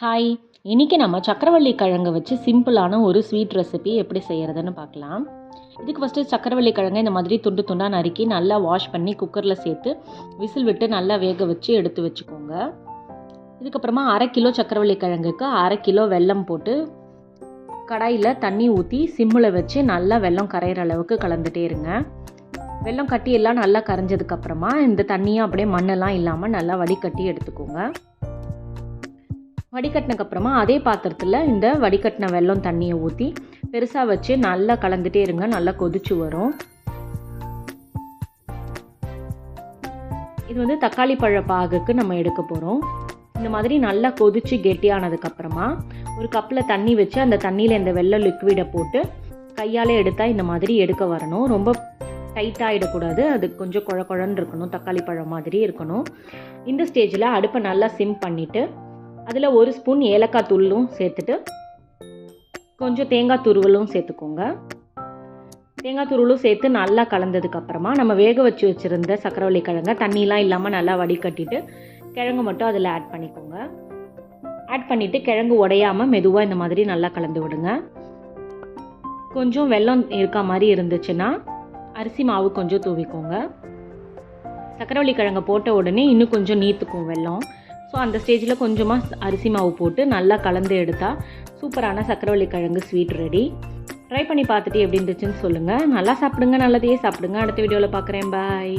Hi! இன்னைக்கு நம்ம சக்கரவள்ளி கிழங்க வச்சு சிம்பிளான ஒரு ஸ்வீட் ரெசிபி எப்படி செய்கிறதுன்னு பார்க்கலாம். இதுக்கு ஃபஸ்ட்டு சக்கரவள்ளி கிழங்க இந்த மாதிரி துண்டு துண்டாக நறுக்கி நல்லா வாஷ் பண்ணி குக்கரில் சேர்த்து விசில் விட்டு நல்லா வேக வச்சு எடுத்து வச்சுக்கோங்க. இதுக்கப்புறமா 1/2 கிலோ சக்கரவள்ளி கிழங்குக்கு 1/2 கிலோ வெல்லம் போட்டு கடாயில் தண்ணி ஊற்றி சிம்மில் வச்சு நல்லா வெல்லம் கரையிற அளவுக்கு கலந்துட்டே இருங்க. வெல்லம் கட்டியெல்லாம் நல்லா கரைஞ்சதுக்கப்புறமா இந்த தண்ணியை அப்படியே மண்ணெல்லாம் இல்லாமல் நல்லா வடிகட்டி எடுத்துக்கோங்க. வடிகட்டினதுக்கப்புறமா அதே பாத்திரத்தில் இந்த வடிகட்டின வெல்லம் தண்ணியை ஊற்றி பெருசாக வச்சு நல்லா கலந்துட்டே இருங்க. நல்லா கொதிச்சு வரும். இது தக்காளி பழ பாகுக்கு நம்ம எடுக்க போகிறோம். இந்த மாதிரி நல்லா கொதிச்சு கெட்டியானதுக்கப்புறமா ஒரு கப்பில் தண்ணி வச்சு அந்த தண்ணியில் இந்த வெல்லம் லிக்விடை போட்டு கையால் எடுத்தால் இந்த மாதிரி எடுக்க வரணும். ரொம்ப டைட்டாகிடக்கூடாது. அது கொஞ்சம் குழ குழன்னு இருக்கணும். தக்காளி பழம் மாதிரி இருக்கணும். இந்த ஸ்டேஜில் அடுப்பை நல்லா சிம் பண்ணிவிட்டு அதில் 1 ஸ்பூன் ஏலக்காய் தூளும் சேர்த்துட்டு கொஞ்சம் தேங்காய் துருவலும் சேர்த்துக்கோங்க. தேங்காய் துருவலும் சேர்த்து நல்லா கலந்ததுக்கப்புறமா நம்ம வேக வச்சு வச்சுருந்த சக்கரவள்ளி கிழங்க தண்ணிலாம் இல்லாமல் நல்லா வடிகட்டிட்டு கிழங்கு மட்டும் அதில் ஆட் பண்ணிக்கோங்க. ஆட் பண்ணிவிட்டு கிழங்கு உடையாமல் மெதுவாக இந்த மாதிரி நல்லா கலந்து விடுங்க. கொஞ்சம் வெல்லம் இருக்க மாதிரி இருந்துச்சுன்னா அரிசி மாவு கொஞ்சம் தூவிக்கோங்க. சக்கரவள்ளி கிழங்க போட்ட உடனே இன்னும் கொஞ்சம் நீத்துக்கும் வெல்லம். ஸோ அந்த ஸ்டேஜில் கொஞ்சமாக அரிசி மாவு போட்டு நல்லா கலந்து எடுத்தால் சூப்பரான சக்கரவள்ளி கிழங்கு ஸ்வீட் ரெடி. ட்ரை பண்ணி பார்த்துட்டு எப்படி இருந்துச்சுன்னு சொல்லுங்கள். நல்லா சாப்பிடுங்க, நல்லதையே சாப்பிடுங்க. அடுத்த வீடியோவில் பார்க்குறேன். பாய்.